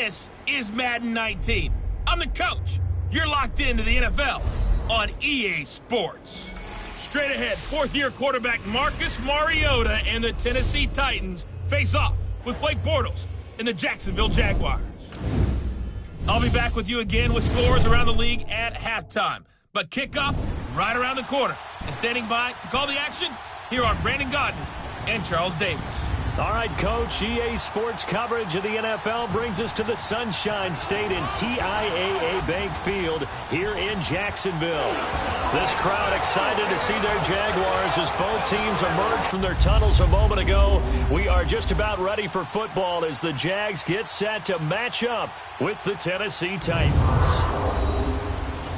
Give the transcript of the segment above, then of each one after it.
This is Madden 19. I'm the coach. You're locked into the NFL on EA Sports. Straight ahead, fourth-year quarterback Marcus Mariota and the Tennessee Titans face off with Blake Bortles and the Jacksonville Jaguars. I'll be back with you again with scores around the league at halftime. But kickoff right around the corner. And standing by to call the action, here are Brandon Gaudin and Charles Davis. All right, Coach, EA Sports coverage of the NFL brings us to the Sunshine State in TIAA Bank Field here in Jacksonville. This crowd excited to see their Jaguars as both teams emerged from their tunnels a moment ago. We are just about ready for football as the Jags get set to match up with the Tennessee Titans.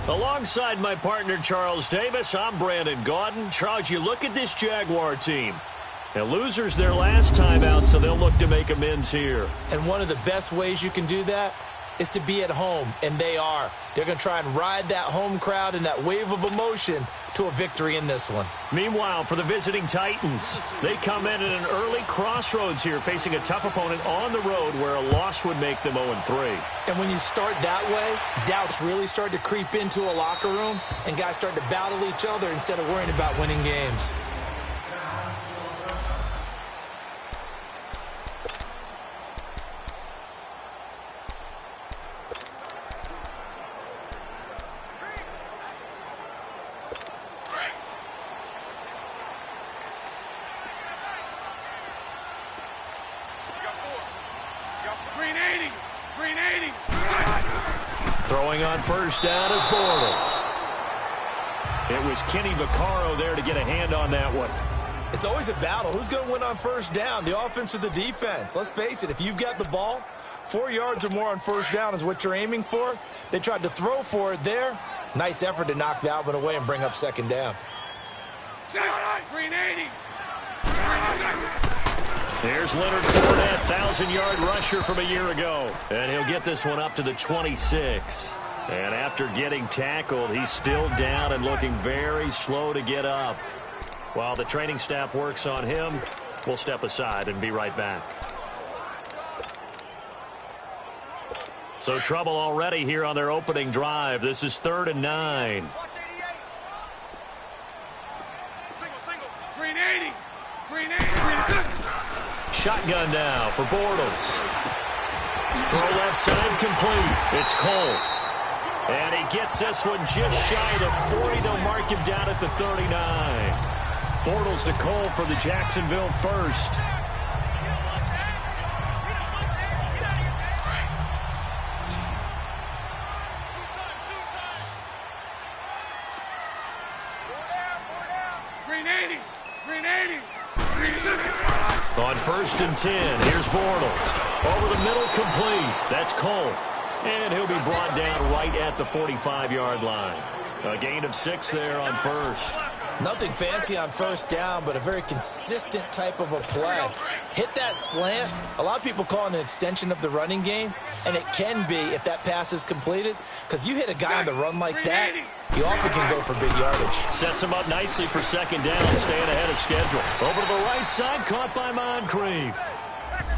Alongside my partner, Charles Davis, I'm Brandon Gaudin. Charles, you look at this Jaguar team. The losers their last time out, so they'll look to make amends here. And one of the best ways you can do that is to be at home, and they are. They're going to try and ride that home crowd and that wave of emotion to a victory in this one. Meanwhile, for the visiting Titans, they come in at an early crossroads here, facing a tough opponent on the road where a loss would make them 0-3. And when you start that way, doubts really start to creep into a locker room, and guys start to battle each other instead of worrying about winning games. Throwing on first down is Bortles. It was Kenny Vaccaro there to get a hand on that one. It's always a battle. Who's going to win on first down, the offense or the defense? Let's face it, if you've got the ball, 4 yards or more on first down is what you're aiming for. They tried to throw for it there. Nice effort to knock that one away and bring up second down. There's Leonard Fournette, 1,000-yard rusher from a year ago. And he'll get this one up to the 26. And after getting tackled, he's still down and looking very slow to get up. While the training staff works on him, we'll step aside and be right back. So trouble already here on their opening drive. This is 3rd and 9. Shotgun now for Bortles. Throw left side complete. It's Cole. And he gets this one just shy of the 40. They'll mark him down at the 39. Bortles to Cole for the Jacksonville first. On 1st and 10, here's Bortles. Over the middle, complete. That's Cole. And he'll be brought down right at the 45-yard line. A gain of 6 there on first. Nothing fancy on first down, but a very consistent type of a play. Hit that slant. A lot of people call it an extension of the running game, and it can be if that pass is completed, because you hit a guy on the run like that, you often can go for big yardage. Sets him up nicely for second down, staying ahead of schedule. Over to the right side, caught by Moncrief.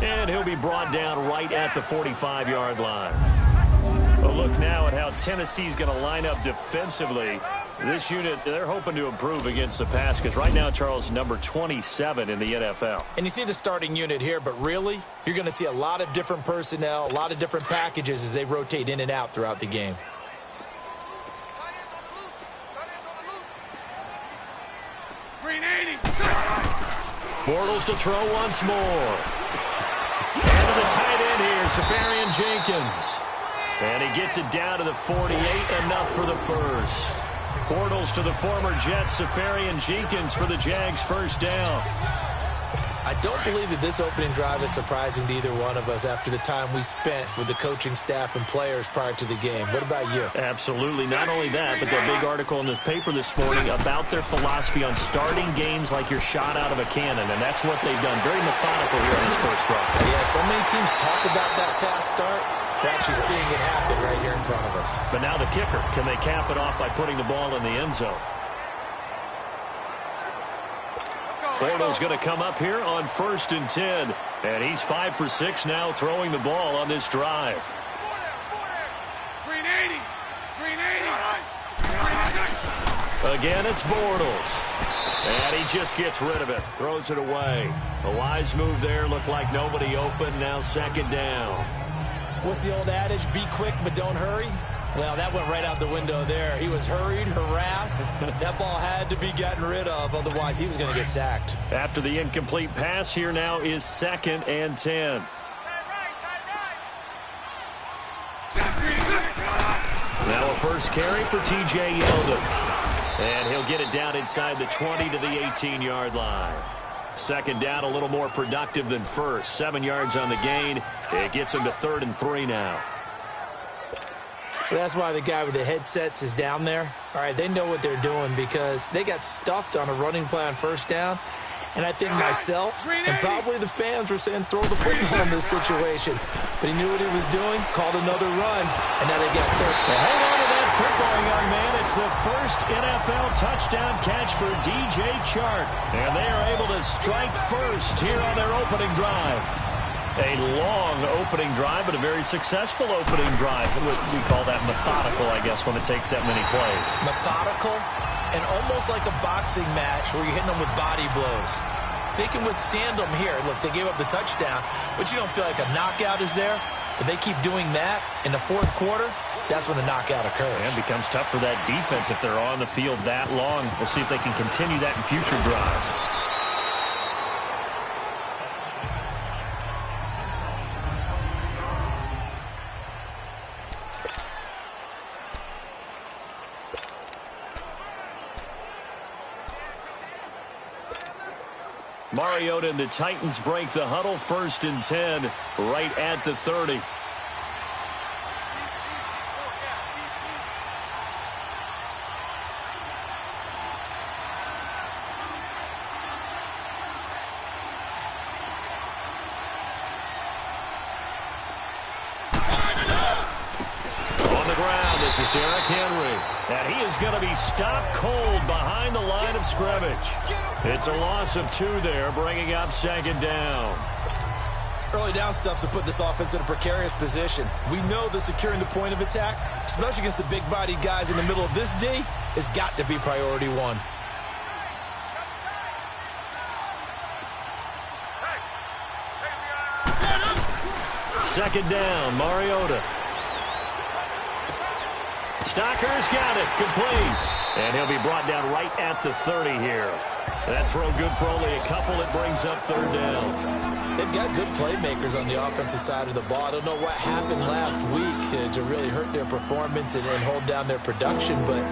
And he'll be brought down right at the 45-yard line. A look now at how Tennessee's going to line up defensively. This unit, they're hoping to improve against the pass because right now, Charles, number 27 in the NFL. And you see the starting unit here, but really, you're going to see a lot of different personnel, a lot of different packages as they rotate in and out throughout the game. Bortles to throw once more. And to the tight end here, Safarian Jenkins. And he gets it down to the 48, enough for the first. Bortles to the former Jets, Safarian Jenkins for the Jags' first down. I don't believe that this opening drive is surprising to either one of us after the time we spent with the coaching staff and players prior to the game. What about you? Absolutely. Not only that, but that big article in the paper this morning about their philosophy on starting games like you're shot out of a cannon, and that's what they've done. Very methodical here on this first drive. Yeah, so many teams talk about that fast start. We're actually seeing it happen right here in front of us. But now the kicker. Can they cap it off by putting the ball in the end zone? Bortles going to come up here on 1st and 10. And he's 5 for 6 now throwing the ball on this drive. Again, it's Bortles. And he just gets rid of it. Throws it away. A wise move there. Looked like nobody open. Now second down. What's the old adage? Be quick, but don't hurry. Well, that went right out the window there. He was hurried, harassed. That ball had to be gotten rid of. Otherwise, he was going to get sacked. After the incomplete pass, here now is 2nd and 10. Now a first carry for T.J. Yeldon. And he'll get it down inside the 20 to the 18-yard line. Second down, a little more productive than first. 7 yards on the gain. It gets him to 3rd and 3 now. That's why the guy with the headsets is down there. All right, they know what they're doing because they got stuffed on a running play on first down. And I think myself and probably the fans were saying throw the football in this situation. But he knew what he was doing, called another run, and now they got 3rd. Well, hold on to that football, young man. It's the first NFL touchdown catch for D.J. Chark. And they are able to strike first here on their opening drive. A long opening drive, but a very successful opening drive. We call that methodical, I guess, when it takes that many plays. Methodical and almost like a boxing match where you're hitting them with body blows. They can withstand them here. Look, they gave up the touchdown, but you don't feel like a knockout is there. But they keep doing that in the 4th quarter. That's when the knockout occurs. And it becomes tough for that defense if they're on the field that long. We'll see if they can continue that in future drives. Mariota and the Titans break the huddle. 1st and 10 right at the 30. On the ground, this is Derrick Henry. And he is going to be stopped cold behind the line of scrimmage. It's a loss of 2 there, bringing up 2nd down. Early down stuff's to put this offense in a precarious position. We know that securing the point of attack, especially against the big-bodied guys in the middle of this D, has got to be priority 1. Second down, Mariota. Stocker's got it, complete. And he'll be brought down right at the 30 here. That throw good for only a couple. It brings up 3rd down. They've got good playmakers on the offensive side of the ball. I don't know what happened last week to really hurt their performance and hold down their production, but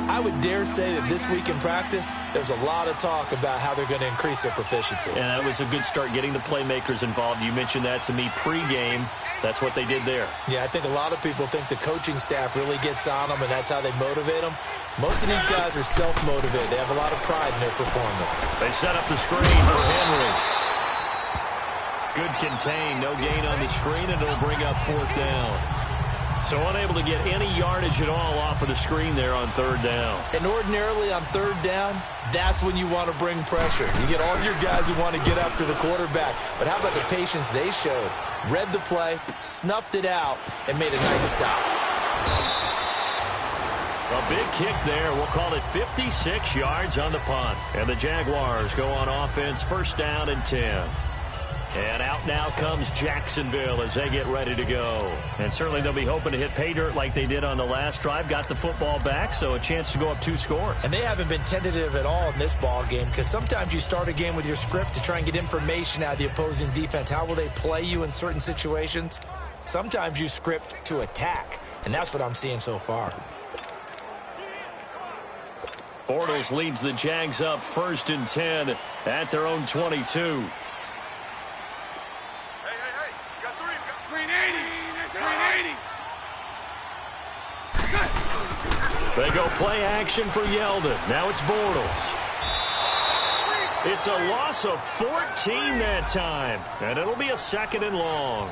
I would dare say that this week in practice, there's a lot of talk about how they're going to increase their proficiency. And that was a good start getting the playmakers involved. You mentioned that to me pregame. That's what they did there. Yeah, I think a lot of people think the coaching staff really gets on them, and that's how they motivate them. Most of these guys are self-motivated. They have a lot of pride in their performance. They set up the screen for Henry. Good contain, no gain on the screen, and it'll bring up 4th down. So unable to get any yardage at all off of the screen there on 3rd down. And ordinarily on 3rd down, that's when you want to bring pressure. You get all your guys who want to get after the quarterback. But how about the patience they showed? Read the play, snuffed it out, and made a nice stop. A big kick there. We'll call it 56 yards on the punt. And the Jaguars go on offense, 1st down and 10. And out now comes Jacksonville as they get ready to go. And certainly they'll be hoping to hit pay dirt like they did on the last drive. Got the football back, so a chance to go up 2 scores. And they haven't been tentative at all in this ball game, because sometimes you start a game with your script to try and get information out of the opposing defense. How will they play you in certain situations? Sometimes you script to attack, and that's what I'm seeing so far. Bortles leads the Jags up 1st and 10 at their own 22. They go play action for Yeldon. Now it's Bortles. It's a loss of 14 that time, and it'll be a 2nd and long.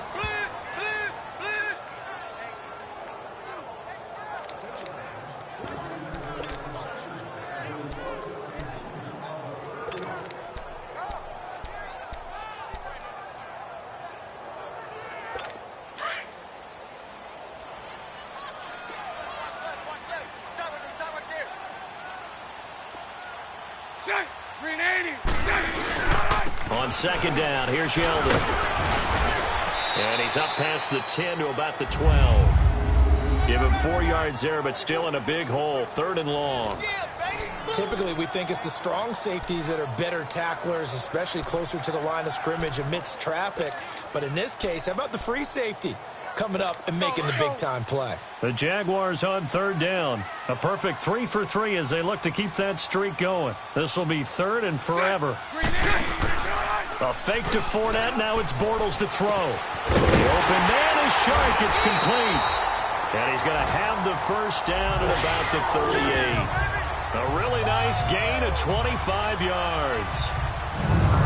On second down, here's Yeldon. And he's up past the 10 to about the 12. Give him 4 yards there, but still in a big hole. 3rd and long. Typically, we think it's the strong safeties that are better tacklers, especially closer to the line of scrimmage amidst traffic. But in this case, how about the free safety coming up and making the big-time play? The Jaguars on 3rd down. A perfect 3 for 3 as they look to keep that streak going. This will be 3rd and forever. A fake to Fournette. Now it's Bortles to throw. The open man is Shark. It's complete. And he's going to have the first down at about the 38. A really nice gain of 25 yards.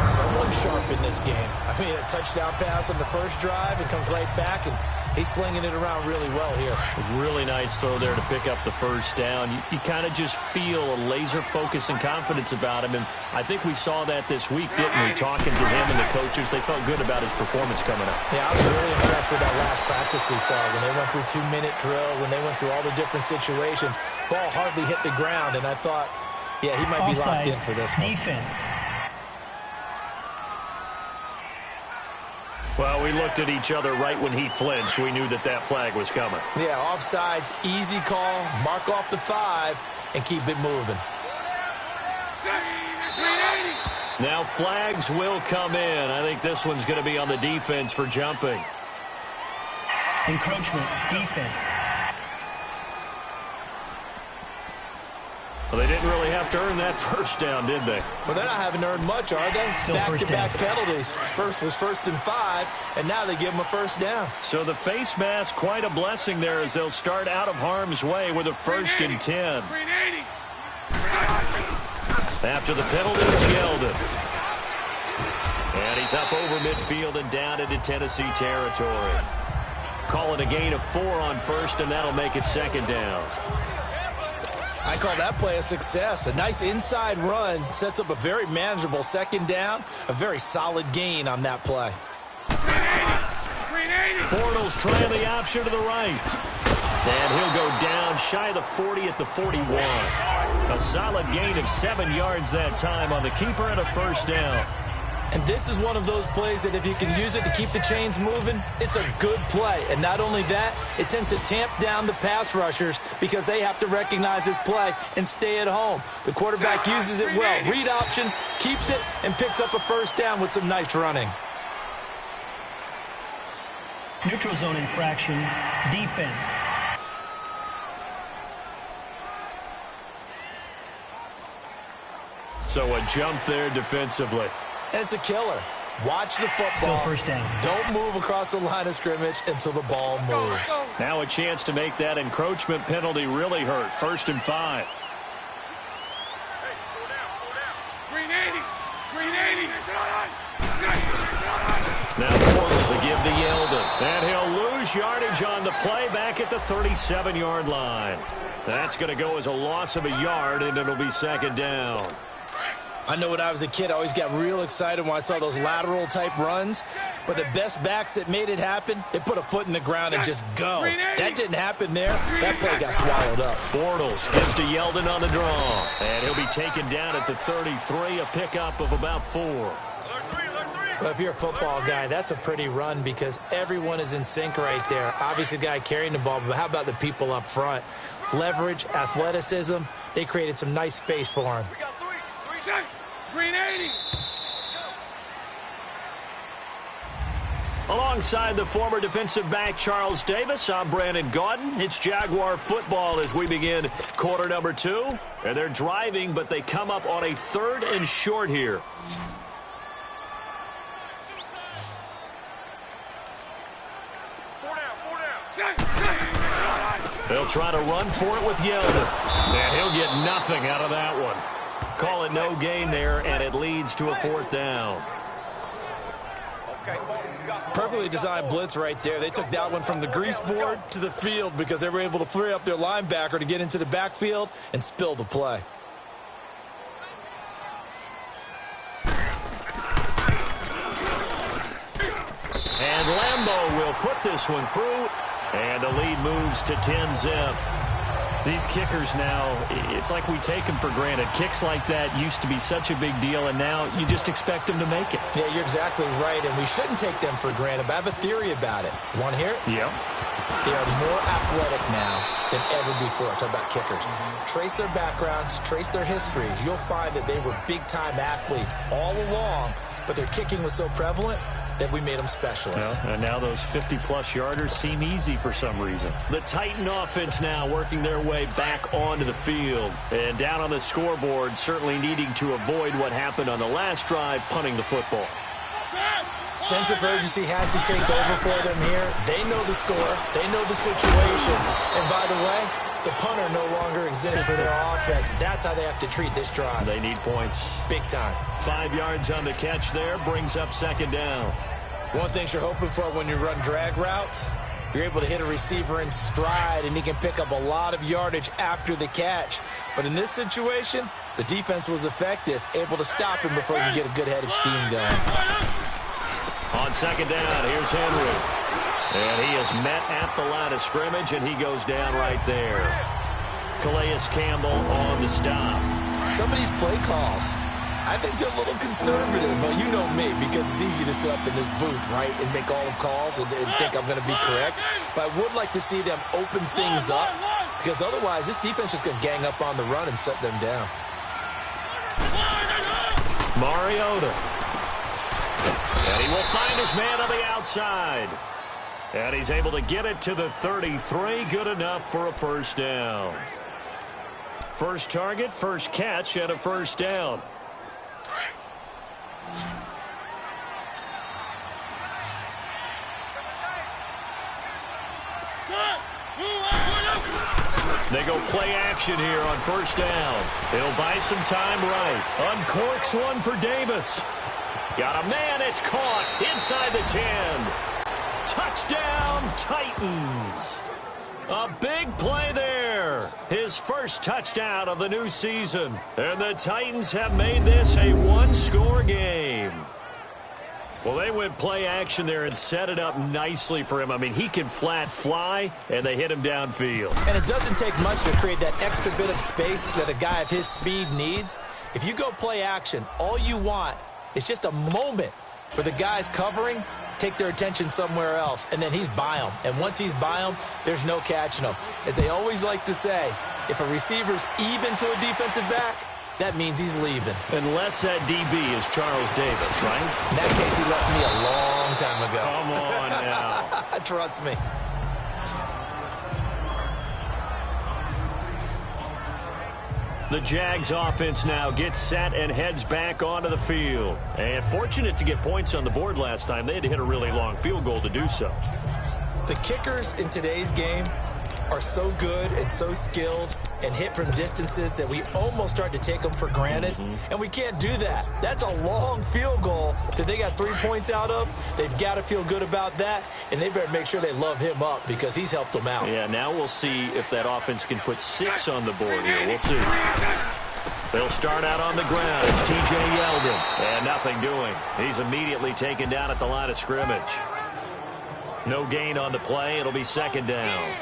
Someone sharp in this game. I mean, a touchdown pass on the first drive. It comes right back, and he's flinging it around really well here. A really nice throw there to pick up the first down. You kind of just feel a laser focus and confidence about him, and I think we saw that this week, didn't we? Talking to him and the coaches, they felt good about his performance coming up. Yeah, I was really impressed with that last practice we saw when they went through 2-minute drill, when they went through all the different situations. Ball hardly hit the ground, and I thought, yeah, he might be locked in for this one. Defense. Well, we looked at each other right when he flinched. We knew that that flag was coming. Yeah, offsides, easy call, mark off the 5, and keep it moving. Now flags will come in. I think this one's going to be on the defense for jumping. Encroachment, defense. Well, they didn't really have to earn that first down, did they? Well, they're not having earned much, are they? Still back-to-back penalties. First was 1st and 5, and now they give them a first down. So the face mask, quite a blessing there as they'll start out of harm's way with a 1st and 10. After the penalty, it's Yeldon. And he's up over midfield and down into Tennessee territory. Call it a gain of 4 on 1st, and that'll make it 2nd down. I call that play a success. A nice inside run sets up a very manageable 2nd down. A very solid gain on that play. Bortles trying the option to the right. And he'll go down shy of the 40 at the 41. A solid gain of 7 yards that time on the keeper and a 1st down. And this is one of those plays that if you can use it to keep the chains moving, it's a good play. And not only that, it tends to tamp down the pass rushers because they have to recognize this play and stay at home. The quarterback uses it well. Read option, keeps it, and picks up a 1st down with some nice running. Neutral zone infraction, defense. So a jump there defensively. And it's a killer. Watch the football. Still 1st down. Don't move across the line of scrimmage until the ball moves. Now a chance to make that encroachment penalty really hurt. 1st and 5. Now Bortles will give to Yeldon. And he'll lose yardage on the play back at the 37-yard line. That's going to go as a loss of a yard, and it'll be 2nd down. I know when I was a kid, I always got real excited when I saw those lateral-type runs. But the best backs that made it happen, they put a foot in the ground and just go. That didn't happen there. That play got swallowed up. Bortles gives to Yeldon on the draw. And he'll be taken down at the 33, a pickup of about 4. Well, if you're a football guy, that's a pretty run because everyone is in sync right there. Obviously, the guy carrying the ball, but how about the people up front? Leverage, athleticism, they created some nice space for him. Green 80. Alongside the former defensive back Charles Davis, I'm Brandon Gaudin. It's Jaguar football as we begin quarter number 2. And they're driving, but they come up on a 3rd and short here. They'll try to run for it with Yeldon. And he'll get nothing out of that one. Call it no gain there, and it leads to a 4th down. Perfectly designed blitz right there. They took that one from the grease board to the field because they were able to free up their linebacker to get into the backfield and spill the play. And Lambeau will put this one through, and the lead moves to 10-zip. These kickers now, it's like we take them for granted. Kicks like that used to be such a big deal, and now you just expect them to make it. Yeah, you're exactly right, and we shouldn't take them for granted, but I have a theory about it. You want to hear it? Yep. They are more athletic now than ever before. Talk about kickers. Trace their backgrounds, trace their histories. You'll find that they were big-time athletes all along, but their kicking was so prevalent that we made them specialists. Well, and now those 50-plus yarders seem easy for some reason. The Titan offense now working their way back onto the field. And down on the scoreboard, certainly needing to avoid what happened on the last drive, punting the football. Sense of urgency has to take over for them here. They know the score. They know the situation. And by the way, the punter no longer exists for their offense. That's how they have to treat this drive. They need points. Big time. 5 yards on the catch there, brings up second down. One thing you're hoping for when you run drag routes, you're able to hit a receiver in stride, and he can pick up a lot of yardage after the catch. But in this situation, the defense was effective, able to stop him before you get a good head of steam going. On second down, here's Henry. And he is met at the line of scrimmage, and he goes down right there. Calais Campbell on the stop. Some of these play calls, I think they're a little conservative, but you know me, because it's easy to sit up in this booth, right, and make all the calls and think I'm going to be correct. But I would like to see them open things up, because otherwise this defense is going to gang up on the run and shut them down. Mariota. And he will find his man on the outside. And he's able to get it to the 33. Good enough for a first down. First target, first catch, and a first down. They go play action here on first down. He'll buy some time right. Uncorks one for Davis. Got a man, it's caught inside the 10. Touchdown, Titans. A big play there. His first touchdown of the new season. And the Titans have made this a one-score game. Well, they went play action there and set it up nicely for him. I mean, he can flat fly, and they hit him downfield. And it doesn't take much to create that extra bit of space that a guy of his speed needs. If you go play action, all you want is just a moment where the guys covering take their attention somewhere else, and then he's by them. And once he's by them, there's no catching him. As they always like to say, if a receiver's even to a defensive back, that means he's leaving. Unless that DB is Charles Davis, right? In that case, he left me a long time ago. Come on now. Trust me. The Jags offense now gets set and heads back onto the field. And fortunate to get points on the board last time. They had to hit a really long field goal to do so. The kickers in today's game are so good and so skilled and hit from distances that we almost start to take them for granted. And we can't do that. That's a long field goal that they got 3 points out of. They've got to feel good about that, and they better make sure they love him up because he's helped them out. Yeah, now we'll see if that offense can put 6 on the board here. We'll see. They'll start out on the ground. It's T.J. Yeldon. And nothing doing. He's immediately taken down at the line of scrimmage. No gain on the play. It'll be second down.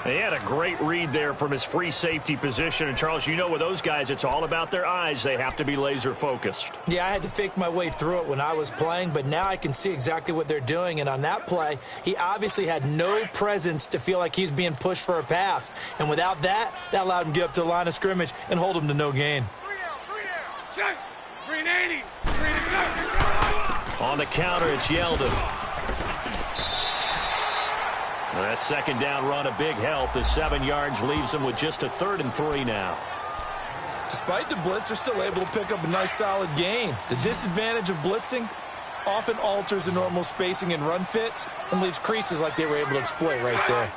He had a great read there from his free safety position. And, Charles, you know with those guys, it's all about their eyes. They have to be laser focused. Yeah, I had to fake my way through it when I was playing, but now I can see exactly what they're doing. And on that play, he obviously had no presence to feel like he's being pushed for a pass. And without that, that allowed him to get up to the line of scrimmage and hold him to no gain. On the counter, it's Yeldon. That second down run a big help. The 7 yards leaves them with just a 3rd and 3 now. Despite the blitz, they're still able to pick up a nice solid gain. The disadvantage of blitzing often alters the normal spacing and run fits and leaves creases like they were able to exploit right there.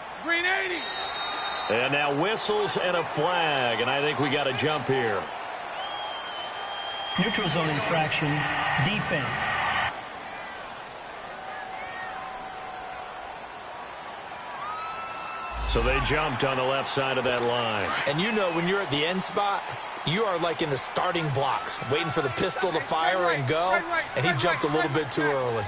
And now whistles and a flag, and I think we got a jump here. Neutral zone infraction, defense. So they jumped on the left side of that line. And you know when you're at the end spot, you are like in the starting blocks, waiting for the pistol to fire and go, and he jumped a little bit too early.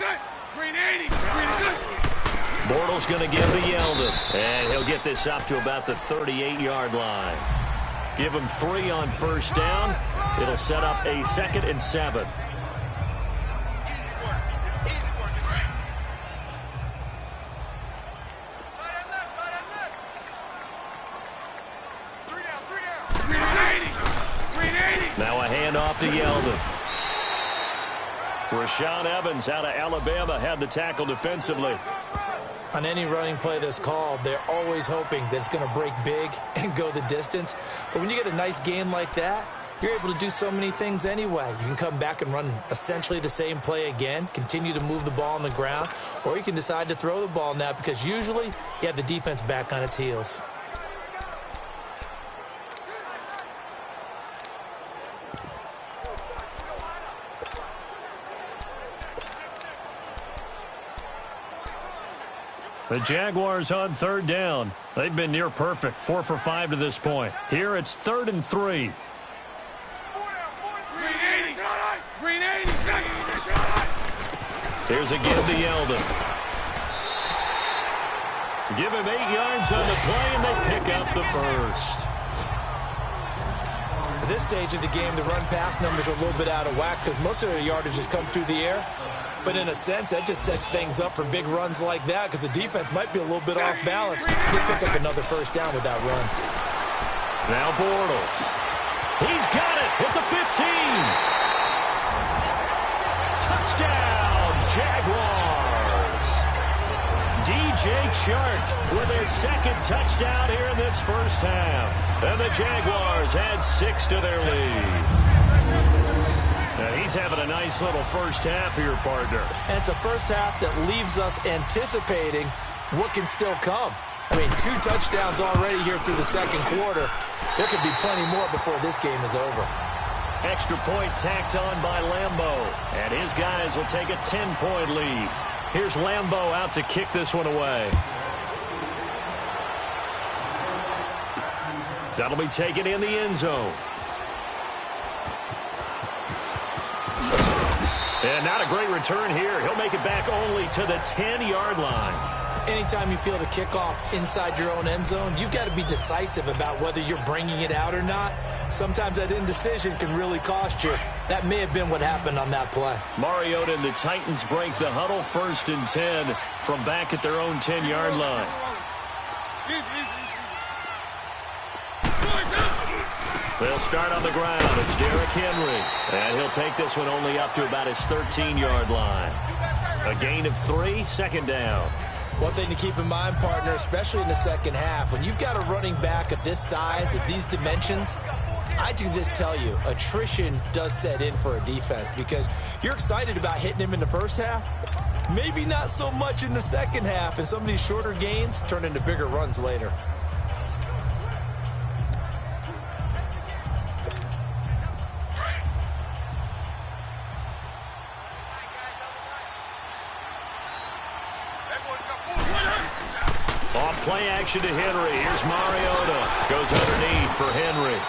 Bortles going to give to Yeldon. And he'll get this up to about the 38-yard line. Give him 3 on first down. It'll set up a 2nd and 7. Now a handoff to Yeldon. Rashaan Evans out of Alabama had the tackle defensively. On any running play that's called, they're always hoping that it's going to break big and go the distance. But when you get a nice game like that, you're able to do so many things anyway. You can come back and run essentially the same play again, continue to move the ball on the ground, or you can decide to throw the ball now because usually you have the defense back on its heels. The Jaguars on 3rd down. They've been near perfect, 4 for 5 to this point. Here it's 3rd and 3. Here's a give to Yeldon. Give him 8 yards on the play, and they pick up the first. At this stage of the game, the run-pass numbers are a little bit out of whack because most of their yardage has come through the air. But in a sense, that just sets things up for big runs like that because the defense might be a little bit off balance. They pick up another first down with that run. Now Bortles. He's got it at the 15. Touchdown, Jaguars. DJ Chark with his 2nd touchdown here in this first half. And the Jaguars add 6 to their lead. Now he's having a nice little first half here, partner. And it's a first half that leaves us anticipating what can still come. I mean, 2 touchdowns already here through the 2nd quarter. There could be plenty more before this game is over. Extra point tacked on by Lambo. And his guys will take a 10-point lead. Here's Lambo out to kick this one away. That'll be taken in the end zone. And not a great return here. He'll make it back only to the 10-yard line. Anytime you feel the kickoff inside your own end zone, you've got to be decisive about whether you're bringing it out or not. Sometimes that indecision can really cost you. That may have been what happened on that play. Mariota and the Titans break the huddle, 1st and 10 from back at their own 10-yard line. They'll start on the ground. It's Derrick Henry. And he'll take this one only up to about his 13-yard line. A gain of 3, 2nd down. One thing to keep in mind, partner, especially in the second half, when you've got a running back of this size, of these dimensions, I can just tell you, attrition does set in for a defense because you're excited about hitting him in the first half. Maybe not so much in the second half, and some of these shorter gains turn into bigger runs later. Play action to Henry. Here's Mariota. Goes underneath for Henry.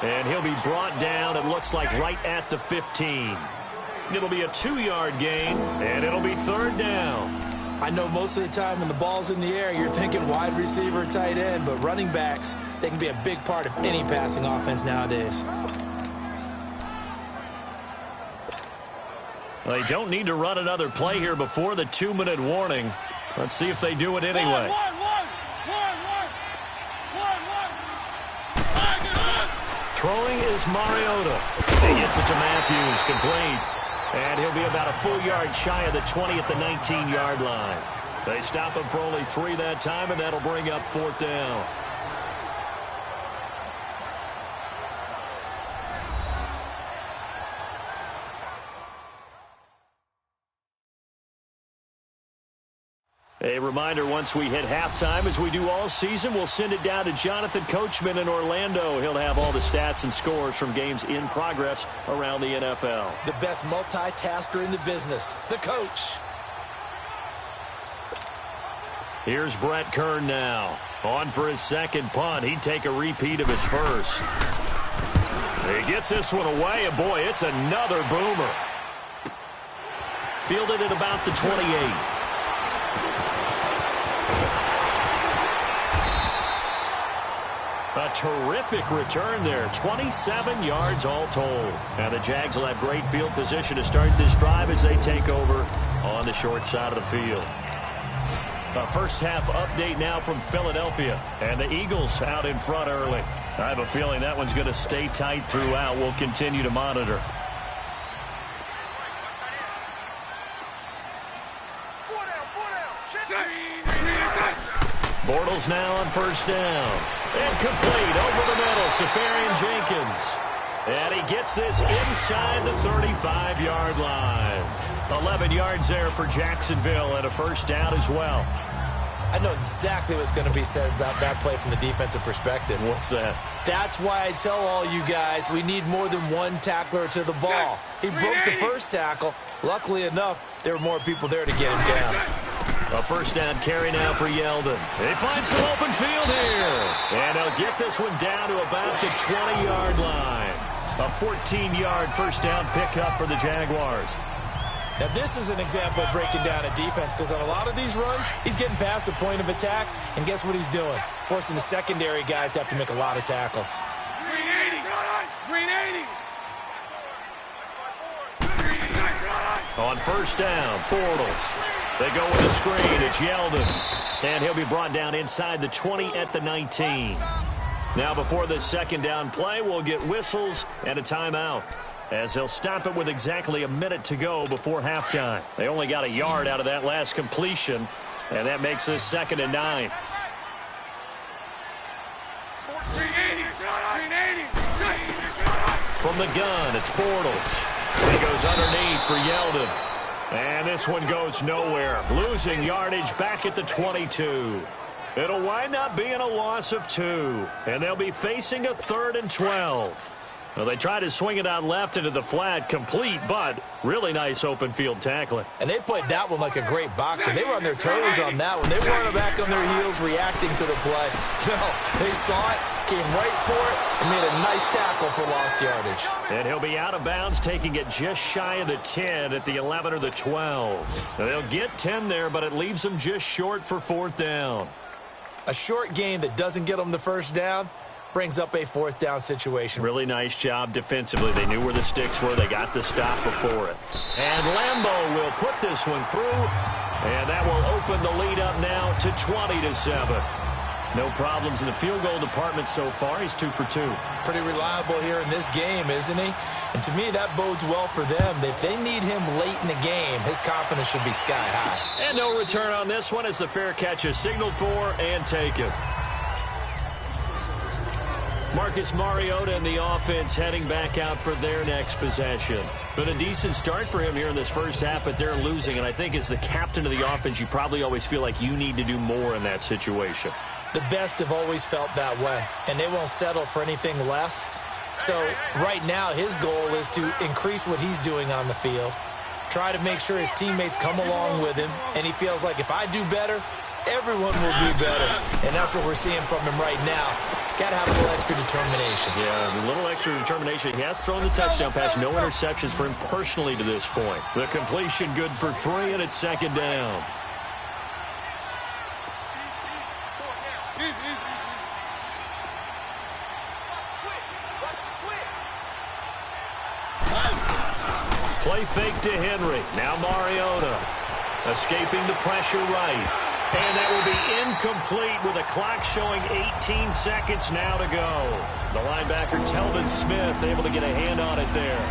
And he'll be brought down, it looks like, right at the 15. It'll be a 2-yard gain, and it'll be 3rd down. I know most of the time when the ball's in the air, you're thinking wide receiver, tight end, but running backs, they can be a big part of any passing offense nowadays. They don't need to run another play here before the 2-minute warning. Let's see if they do it anyway. Throwing is Mariota. He gets it to Matthews, complete. And he'll be about a full yard shy of the 20 at the 19-yard line. They stop him for only 3 that time, and that'll bring up 4th down. A reminder, once we hit halftime, as we do all season, we'll send it down to Jonathan Coachman in Orlando. He'll have all the stats and scores from games in progress around the NFL. The best multitasker in the business, the coach. Here's Brett Kern now. On for his 2nd punt. He'd take a repeat of his first. He gets this one away, and boy, it's another boomer. Fielded at about the 28. A terrific return there. 27 yards all told. Now the Jags will have great field position to start this drive as they take over on the short side of the field. A first half update now from Philadelphia. And the Eagles out in front early. I have a feeling that one's going to stay tight throughout. We'll continue to monitor. Bortles now on first down. Incomplete over the middle. Safarian Jenkins. And he gets this inside the 35-yard line. 11 yards there for Jacksonville and a first down as well. I know exactly what's going to be said about that play from the defensive perspective. What's that? That's why I tell all you guys we need more than one tackler to the ball. He broke the first tackle. Luckily enough, there were more people there to get him down. A first down carry now for Yeldon. They find some open field here. And they'll get this one down to about the 20-yard line. A 14-yard first down pickup for the Jaguars. Now, this is an example of breaking down a defense because on a lot of these runs, he's getting past the point of attack, and guess what he's doing? Forcing the secondary guys to have to make a lot of tackles. Green 80. Green 80. On first down, Bortles. They go with a screen. It's Yeldon. And he'll be brought down inside the 20 at the 19. Now, before this second down play, we'll get whistles and a timeout, as they'll stop it with exactly a minute to go before halftime. They only got a yard out of that last completion, and that makes this 2nd and 9. From the gun, it's Bortles. He goes underneath for Yeldon. And this one goes nowhere. Losing yardage back at the 22. It'll wind up being a loss of 2. And they'll be facing a 3rd and 12. Well, they tried to swing it out left into the flat, complete, but really nice open field tackling. And they played that one like a great boxer. They were on their toes on that one. They weren't back on their heels reacting to the play. No, they saw it, came right for it, and made a nice tackle for lost yardage. And he'll be out of bounds, taking it just shy of the 10 at the 11 or the 12. Now, they'll get 10 there, but it leaves them just short for 4th down. A short game that doesn't get them the first down brings up a 4th down situation. Really nice job defensively. They knew where the sticks were. They got the stop before it. And Lambeau will put this one through, and that will open the lead up now to 20-7. No problems in the field goal department so far. He's 2 for 2. Pretty reliable here in this game, isn't he? And to me, that bodes well for them. If they need him late in the game, his confidence should be sky high. And no return on this one as the fair catch is signaled for and taken. Marcus Mariota and the offense heading back out for their next possession. Been a decent start for him here in this first half, but they're losing. And I think as the captain of the offense, you probably always feel like you need to do more in that situation. The best have always felt that way, and they won't settle for anything less. So right now, his goal is to increase what he's doing on the field, try to make sure his teammates come along with him, and he feels like if I do better, everyone will do better. And that's what we're seeing from him right now. Got to have a little extra determination. Yeah, a little extra determination. He has thrown the touchdown pass. No interceptions for him personally to this point. The completion good for 3, and it's 2nd down. Play fake to Henry. Now Mariota escaping the pressure right. And that will be incomplete with a clock showing 18 seconds now to go. The linebacker, Telvin Smith, able to get a hand on it there.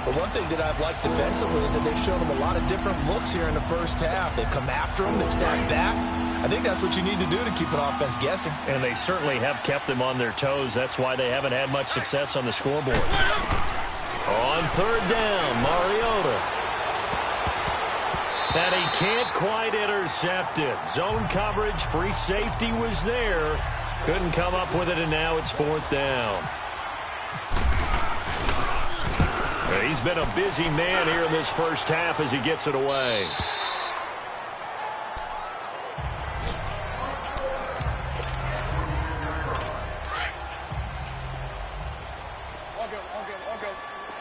But one thing that I've liked defensively is that they've shown him a lot of different looks here in the first half. They've come after him. They've sat back. I think that's what you need to do to keep an offense guessing. And they certainly have kept them on their toes. That's why they haven't had much success on the scoreboard. On 3rd down, Mariota. And he can't quite intercept it. Zone coverage, free safety was there. Couldn't come up with it, and now it's 4th down. He's been a busy man here in this first half as he gets it away.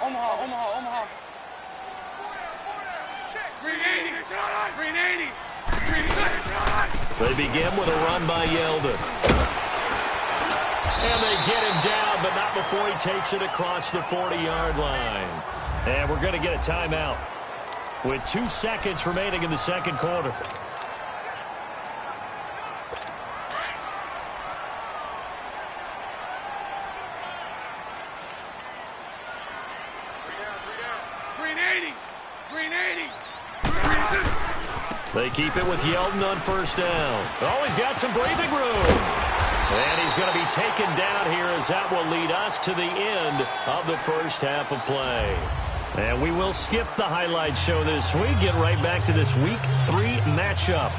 Omaha. Green 80. Green 80. Green 80. They begin with a run by Yeldon. And they get him down, but not before he takes it across the 40-yard line. And we're going to get a timeout with 2 seconds remaining in the second quarter. They keep it with Yeldon on first down. Oh, he's got some breathing room. And he's going to be taken down here as that will lead us to the end of the first half of play. And we will skip the highlight show this week. Get right back to this Week 3 matchup.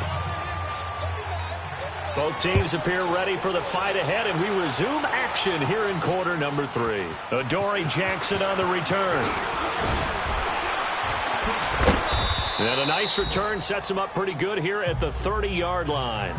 Both teams appear ready for the fight ahead, and we resume action here in quarter number 3. Adoree Jackson on the return. And a nice return sets him up pretty good here at the 30-yard line.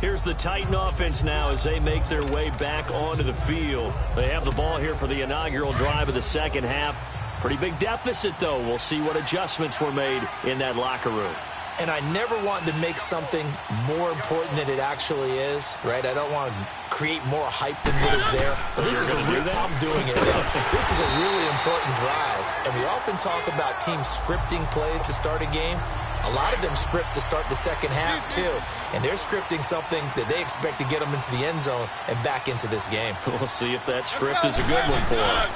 Here's the Titan offense now as they make their way back onto the field. They have the ball here for the inaugural drive of the second half. Pretty big deficit, though. We'll see what adjustments were made in that locker room. And I never want to make something more important than it actually is, right? I don't want to create more hype than what is there. But this is I'm doing it now. This is a really important drive. And we often talk about teams scripting plays to start a game. A lot of them script to start the second half, too. And they're scripting something that they expect to get them into the end zone and back into this game. We'll see if that script is a good one for them.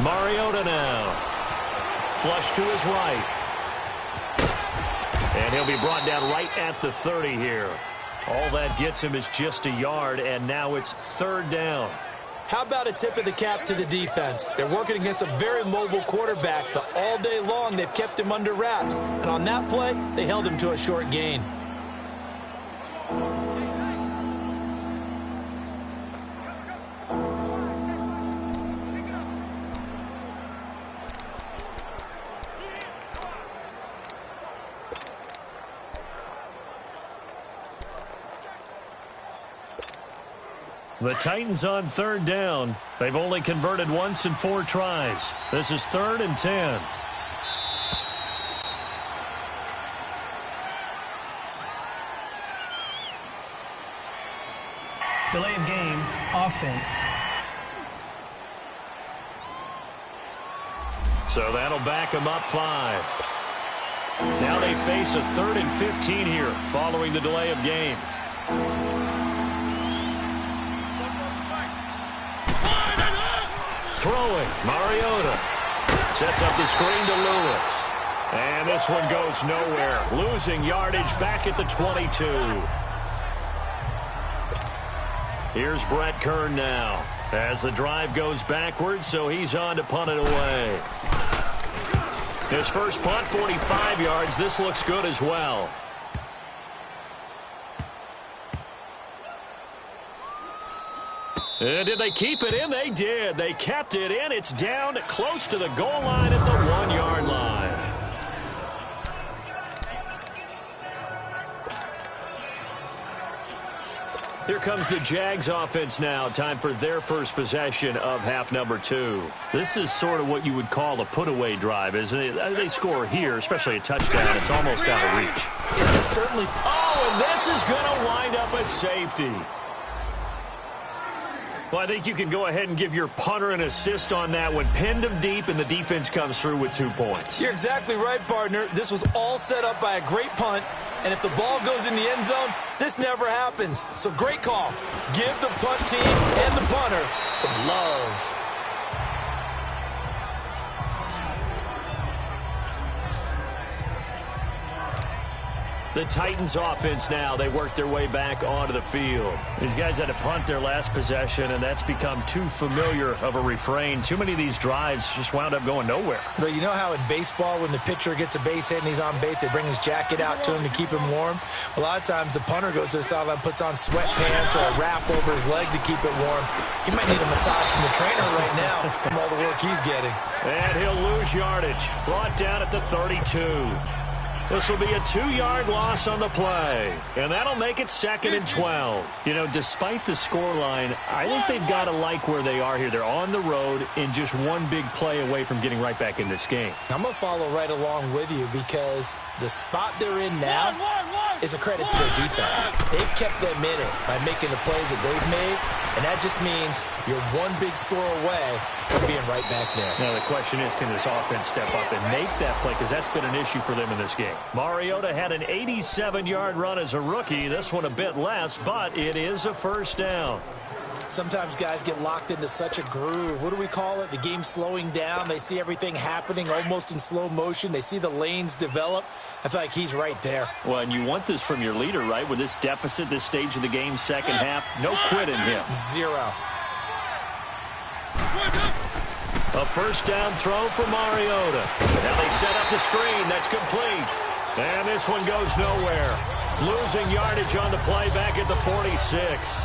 Mariota now. Flush to his right. And he'll be brought down right at the 30 here. All that gets him is just a yard, and now it's third down. How about a tip of the cap to the defense? They're working against a very mobile quarterback, but all day long they've kept him under wraps. And on that play, they held him to a short gain. The Titans on third down. They've only converted once in 4 tries. This is 3rd and 10. Delay of game, offense. So that'll back them up 5. Now they face a 3rd and 15 here following the delay of game. Throwing, Mariota sets up the screen to Lewis. And this one goes nowhere. Losing yardage back at the 22. Here's Brett Kern now as the drive goes backwards, so he's on to punt it away. His first punt, 45 yards. This looks good as well. And did they keep it in? They did. They kept it in. It's down close to the goal line at the 1-yard line. Here comes the Jags offense now. Time for their first possession of half number 2. This is sort of what you would call a put-away drive, isn't it? They score here, especially a touchdown. It's almost out of reach. Yeah, it's certainly. Oh, and this is going to wind up a safety. Well, I think you can go ahead and give your punter an assist on that one. Pinned him deep, and the defense comes through with 2 points. You're exactly right, partner. This was all set up by a great punt, and if the ball goes in the end zone, this never happens. So great call. Give the punt team and the punter some love. The Titans offense now, they work their way back onto the field. These guys had to punt their last possession, and that's become too familiar of a refrain. Too many of these drives just wound up going nowhere. But you know how in baseball, when the pitcher gets a base hit and he's on base, they bring his jacket out to him to keep him warm? A lot of times the punter goes to the sideline, puts on sweatpants or a wrap over his leg to keep it warm. He might need a massage from the trainer right now from all the work he's getting. And he'll lose yardage. Brought down at the 32. This will be a 2-yard loss on the play, and that'll make it 2nd and 12. You know, despite the scoreline, I think they've got to like where they are here. They're on the road and just one big play away from getting right back in this game. I'm going to follow right along with you because the spot they're in now, is a credit to their defense. They've kept them in it by making the plays that they've made, and that just means you're one big score away from being right back there. Now the question is, can this offense step up and make that play? Because that's been an issue for them in this game. Mariota had an 87-yard run as a rookie. This one a bit less, but it is a first down. Sometimes guys get locked into such a groove. What do we call it? The game slowing down. They see everything happening almost in slow motion. They see the lanes develop. I feel like he's right there. Well, and you want this from your leader, right? With this deficit, this stage of the game, second half, no quit in him. Zero. A first down throw for Mariota. Now they set up the screen. That's complete. And this one goes nowhere. Losing yardage on the play back at the 46.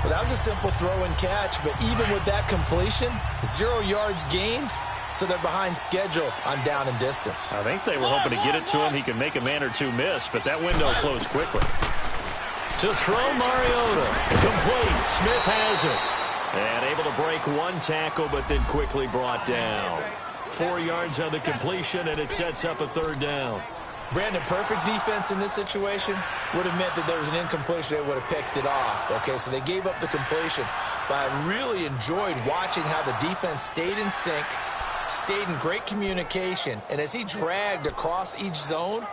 Well, that was a simple throw and catch, but even with that completion, 0 yards gained, so they're behind schedule on down and distance. I think they were hoping to get it to him. He could make a man or two miss, but that window closed quickly. To throw Mariota. Complete. Smith has it. And able to break one tackle, but then quickly brought down. 4 yards on the completion, and it sets up a third down. Brandon, perfect defense in this situation would have meant that there was an incompletion. They would have picked it off. Okay, so they gave up the completion. But I really enjoyed watching how the defense stayed in sync, stayed in great communication. And as he dragged across each zone,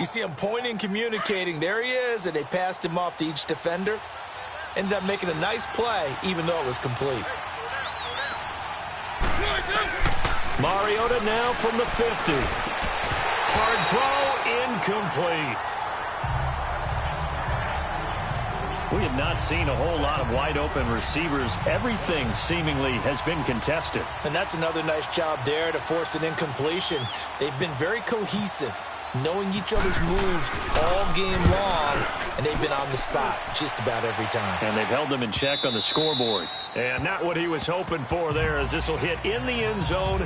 you see him pointing, communicating. There he is, and they passed him off to each defender. Ended up making a nice play, even though it was complete. Mariota now from the 50. Hard throw, incomplete. We have not seen a whole lot of wide-open receivers. Everything seemingly has been contested. And that's another nice job there to force an incompletion. They've been very cohesive, knowing each other's moves all game long, and they've been on the spot just about every time. And they've held them in check on the scoreboard. And not what he was hoping for there, as this will hit in the end zone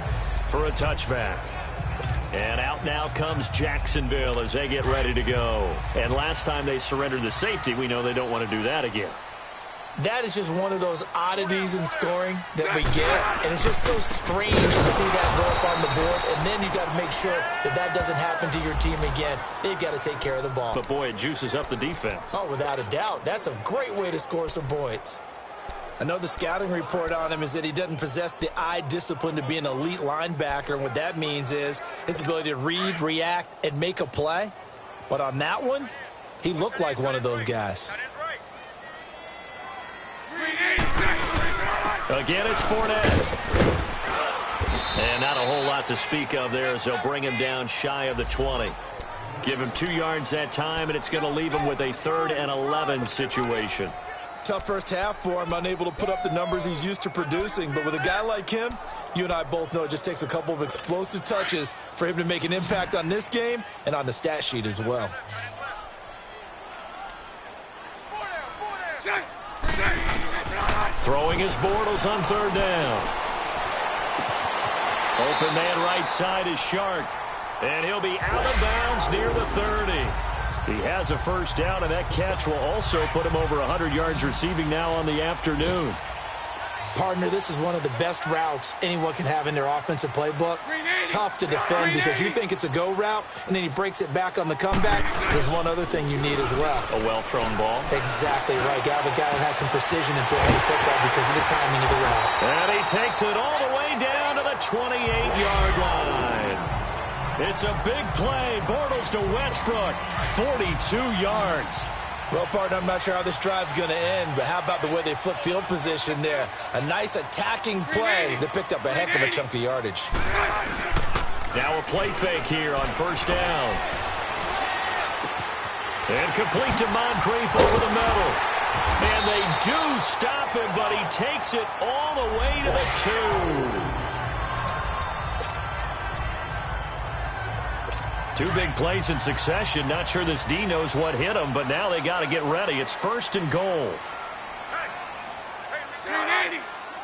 for a touchback. And out now comes Jacksonville as they get ready to go. And last time they surrendered the safety, we know they don't want to do that again. That is just one of those oddities in scoring that we get. And it's just so strange to see that go up on the board. And then you got to make sure that that doesn't happen to your team again. They've got to take care of the ball. But, boy, it juices up the defense. Oh, without a doubt. That's a great way to score some points. I know the scouting report on him is that he doesn't possess the eye discipline to be an elite linebacker. And what that means is his ability to read, react, and make a play. But on that one, he looked like one of those guys. Again, it's Fournette. And not a whole lot to speak of there as they'll bring him down shy of the 20. Give him 2 yards that time, and it's going to leave him with a 3rd and 11 situation. Tough first half for him, unable to put up the numbers he's used to producing. But with a guy like him, you and I both know it just takes a couple of explosive touches for him to make an impact on this game and on the stat sheet as well. Throwing his Bortles on 3rd down. Open man right side is Shark. And he'll be out of bounds near the 30. He has a first down, and that catch will also put him over 100 yards receiving now on the afternoon. Partner, this is one of the best routes anyone can have in their offensive playbook. Tough to defend because you think it's a go route, and then he breaks it back on the comeback. There's one other thing you need as well. A well-thrown ball. Exactly right. Got a guy who has some precision in throwing the football because of the timing of the route. And he takes it all the way down to the 28-yard line. It's a big play. Bortles to Westbrook. 42 yards. Well, partner, I'm not sure how this drive's going to end, but how about the way they flip field position there? A nice attacking play that picked up a heck of a chunk of yardage. Now a play fake here on first down. And complete to Moncrief over the middle. And they do stop him, but he takes it all the way to the 2. 2 big plays in succession. Not sure this D knows what hit him, but now they got to get ready. It's 1st and goal.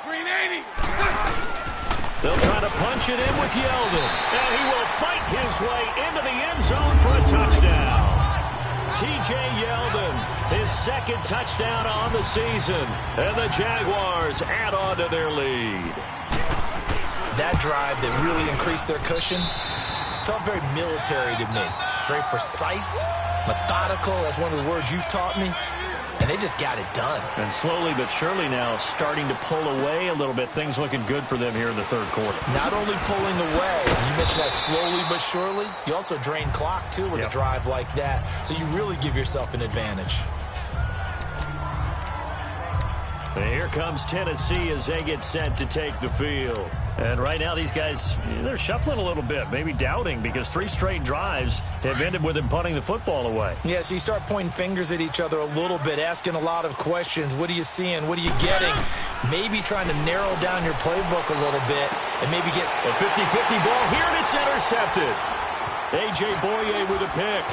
Green 80. They'll try to punch it in with Yeldon. And he will fight his way into the end zone for a touchdown. T.J. Yeldon, his 2nd touchdown on the season. And the Jaguars add on to their lead. That drive that really increased their cushion felt very military to me. Very precise, methodical. That's one of the words you've taught me. And they just got it done. And slowly but surely now starting to pull away a little bit. Things looking good for them here in the third quarter. Not only pulling away, you mentioned that slowly but surely, you also drain clock, too, with a drive like that. So you really give yourself an advantage. And here comes Tennessee as they get set to take the field. And right now these guys, they're shuffling a little bit, maybe doubting, because 3 straight drives have ended with them punting the football away. Yeah, so you start pointing fingers at each other a little bit, asking a lot of questions. What are you seeing? What are you getting? Maybe trying to narrow down your playbook a little bit and maybe get a 50-50 ball here, and it's intercepted. A.J. Boye with a pick.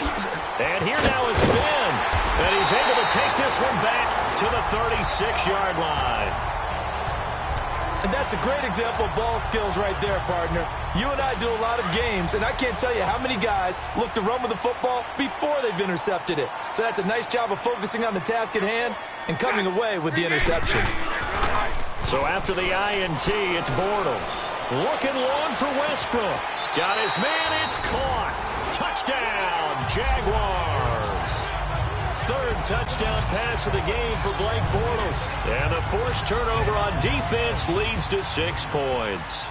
And here now is spin. And he's able to take this one back to the 36-yard line. And that's a great example of ball skills right there, partner. You and I do a lot of games, and I can't tell you how many guys look to run with the football before they've intercepted it. So that's a nice job of focusing on the task at hand and coming away with the interception. So after the INT, it's Bortles. Looking long for Westbrook. Got his man, it's caught. Touchdown, Jaguars. Third touchdown pass of the game for Blake Bortles. And a forced turnover on defense leads to 6 points.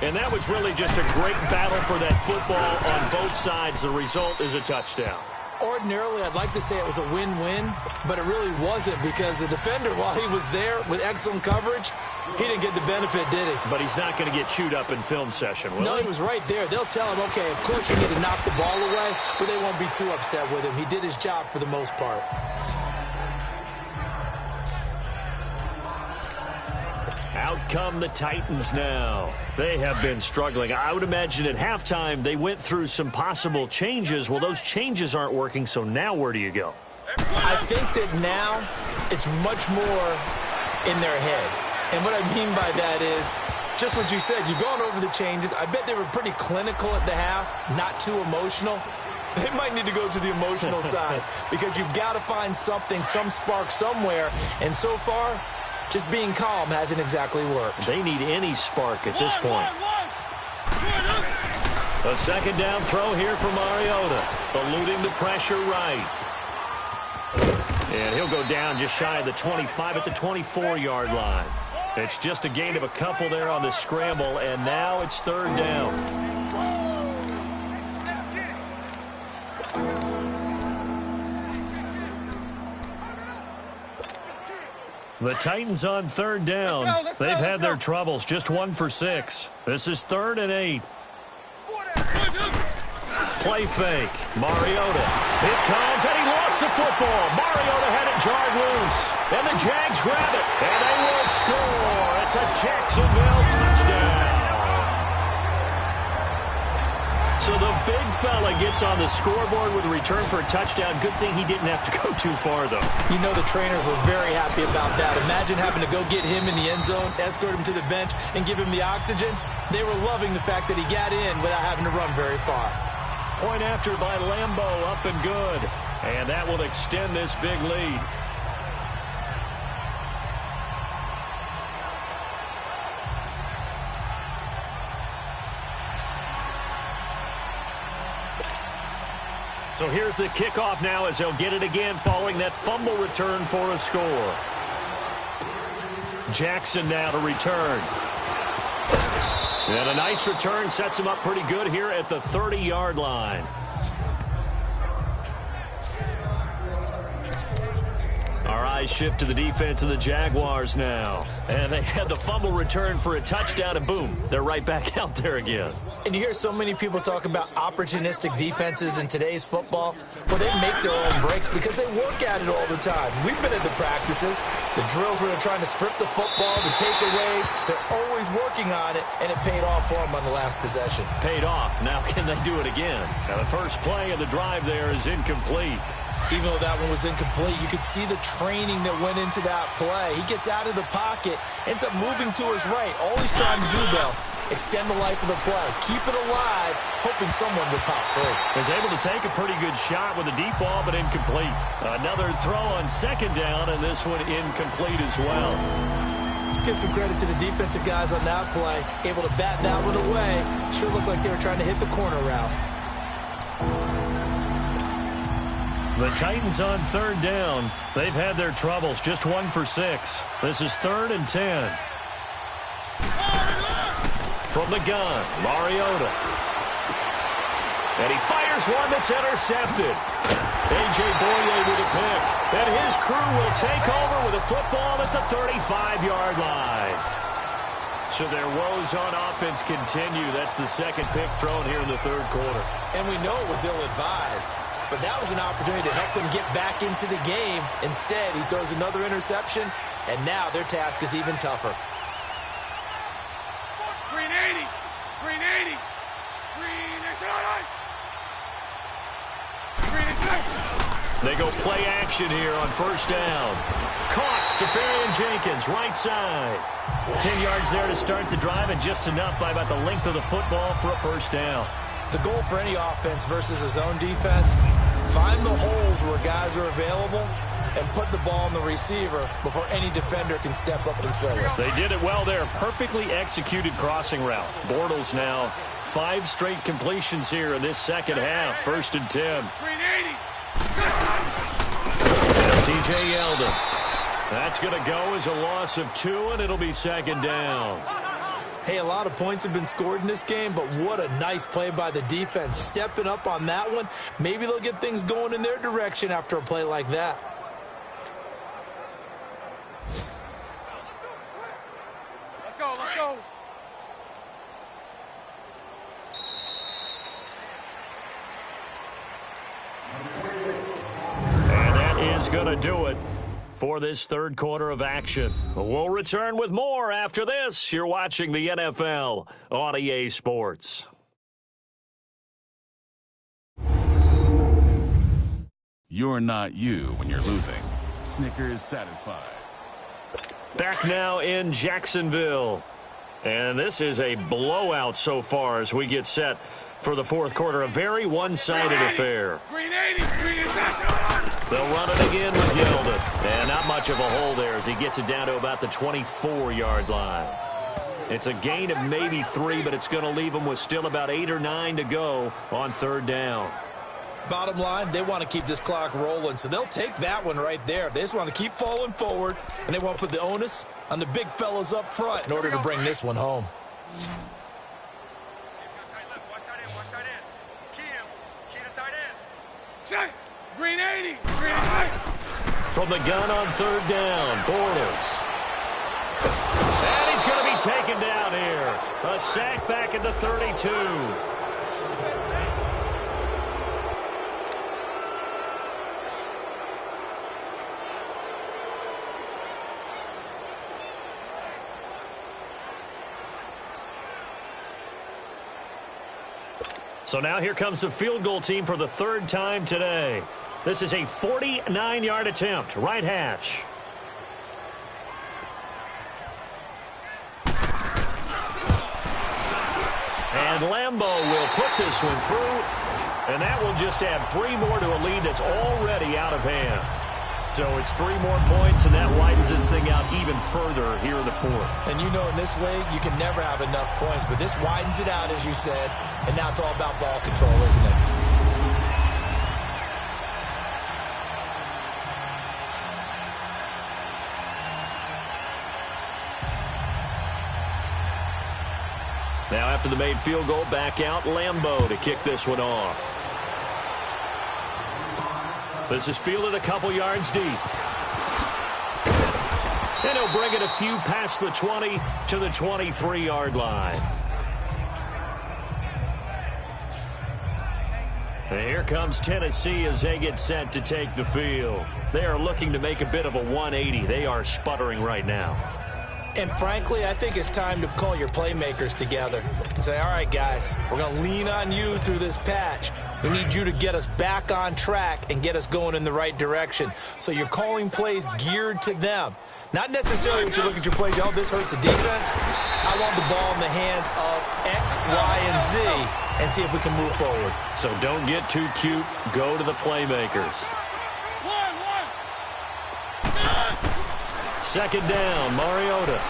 And that was really just a great battle for that football on both sides. The result is a touchdown. Ordinarily, I'd like to say it was a win-win, but it really wasn't because the defender, while he was there with excellent coverage, he didn't get the benefit, did he? But he's not going to get chewed up in film session, will he? No, he was right there. They'll tell him, okay, of course you need to knock the ball away, but they won't be too upset with him. He did his job for the most part. Out come the Titans now. They have been struggling. I would imagine at halftime they went through some possible changes. Well, those changes aren't working, so now where do you go? I think that now it's much more in their head. And what I mean by that is just what you said. You've gone over the changes. I bet they were pretty clinical at the half, not too emotional. They might need to go to the emotional side because you've got to find something, some spark somewhere. And so far, just being calm hasn't exactly worked. They need any spark at this point. A second down throw here for Mariota, eluding the pressure right. And he'll go down just shy of the 25 at the 24-yard line. It's just a gain of a couple there on the scramble, and now it's third down. The Titans on third down. They've had their troubles, just 1 for 6. This is 3rd and 8. Play fake. Mariota. It comes, and he lost the football. Mariota had it jarred loose. And the Jags grab it. And they will score. It's a Jacksonville touchdown. So the big fella gets on the scoreboard with a return for a touchdown. Good thing he didn't have to go too far, though. You know the trainers were very happy about that. Imagine having to go get him in the end zone, escort him to the bench, and give him the oxygen. They were loving the fact that he got in without having to run very far. Point after by Lambo, up and good. And that will extend this big lead. So here's the kickoff now as they'll get it again following that fumble return for a score. Jackson now to return. And a nice return sets him up pretty good here at the 30-yard line. Our eyes shift to the defense of the Jaguars now. And they had the fumble return for a touchdown, and boom, they're right back out there again. And you hear so many people talk about opportunistic defenses in today's football. Well, they make their own breaks because they work at it all the time. We've been at the practices, the drills where they're trying to strip the football, the takeaways. They're always working on it, and it paid off for them on the last possession. Paid off. Now can they do it again? Now the first play of the drive there is incomplete. Even though that one was incomplete, you could see the training that went into that play. He gets out of the pocket, ends up moving to his right. All he's trying to do, though, extend the life of the play. Keep it alive, hoping someone would pop free. Was able to take a pretty good shot with a deep ball, but incomplete. Another throw on second down, and this one incomplete as well. Let's give some credit to the defensive guys on that play. Able to bat that one away. Sure looked like they were trying to hit the corner route. The Titans on third down. They've had their troubles, just 1 for 6. This is 3rd and 10. From the gun, Mariota. And he fires one that's intercepted. A.J. Boye with a pick. And his crew will take over with a football at the 35-yard line. So their woes on offense continue. That's the second pick thrown here in the third quarter. And we know it was ill-advised. But that was an opportunity to help them get back into the game. Instead, he throws another interception, and now their task is even tougher. Green 80. Green 80. Green extra. Green extra. They go play action here on first down. Caught, Safarian Jenkins, right side. 10 yards there to start the drive, and just enough by about the length of the football for a first down. The goal for any offense versus a zone defense, find the holes where guys are available and put the ball on the receiver before any defender can step up and fill it. They did it well there. Perfectly executed crossing route. Bortles now 5 straight completions here in this second half. 1st and 10. Green 80. And T.J. Yeldon. That's going to go as a loss of 2, and it'll be 2nd down. Hey, a lot of points have been scored in this game, but what a nice play by the defense. Stepping up on that one. Maybe they'll get things going in their direction after a play like that. Let's go, let's go. And that is going to do it for this third quarter of action. We'll return with more after this. You're watching the NFL on EA Sports. You're not you when you're losing. Snickers satisfied. Back now in Jacksonville. And this is a blowout so far as we get set for the fourth quarter. A very one-sided affair. Green 80. Green extra. They'll run it again with Yeldon. And not much of a hole there as he gets it down to about the 24-yard line. It's a gain of maybe 3, but it's going to leave them with still about 8 or 9 to go on third down. Bottom line, they want to keep this clock rolling, so they'll take that one right there. They just want to keep falling forward, and they want to put the onus on the big fellas up front in order to bring this one home. Green 80. Green 80. From the gun on third down, Bortles. And he's going to be taken down here. A sack back at the 32. So now here comes the field goal team for the 3rd time today. This is a 49-yard attempt, right hash. And Lambeau will put this one through, and that will just add 3 more to a lead that's already out of hand. So it's 3 more points, and that widens this thing out even further here in the 4th. And you know in this league, you can never have enough points, but this widens it out, as you said, and now it's all about ball control, isn't it? Now after the made field goal, back out Lambeau to kick this one off. This is fielded a couple yards deep. And he'll bring it a few past the 20 to the 23-yard line. And here comes Tennessee as they get set to take the field. They are looking to make a bit of a 180. They are sputtering right now. And frankly, I think it's time to call your playmakers together and say, all right, guys, we're going to lean on you through this patch. We need you to get us back on track and get us going in the right direction. So you're calling plays geared to them. Not necessarily when you look at your plays, oh, this hurts the defense. I want the ball in the hands of X, Y, and Z and see if we can move forward. So don't get too cute. Go to the playmakers. Second down, Mariota.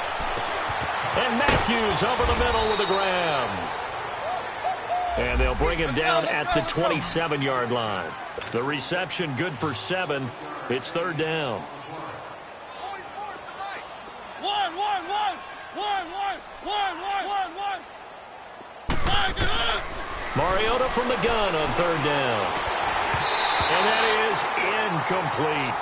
And Matthews over the middle with a grab. And they'll bring him down at the 27-yard line. The reception good for 7. It's third down. Mariota from the gun on third down. And that is incomplete.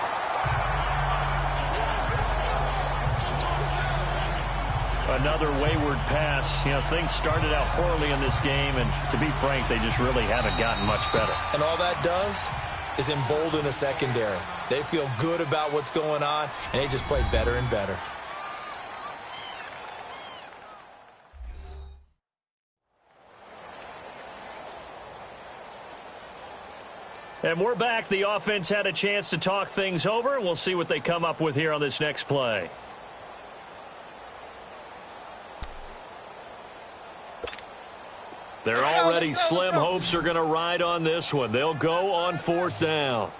Another wayward pass. You know, things started out poorly in this game, and to be frank, they just really haven't gotten much better. And all that does is embolden a secondary. They feel good about what's going on, and they just play better and better. And we're back. The offense had a chance to talk things over. We'll see what they come up with here on this next play. They're already slim hopes are going to ride on this one. They'll go on fourth down.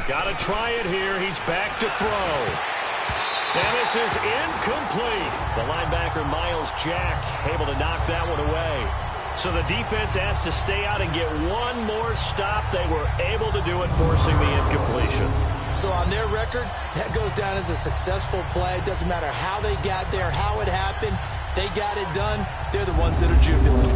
Got to try it here. He's back to throw. And this is incomplete. The linebacker, Miles Jack, able to knock that one away. So the defense has to stay out and get one more stop. They were able to do it, forcing the incompletion. So on their record, that goes down as a successful play. It doesn't matter how they got there, how it happened. They got it done. They're the ones that are jubilant.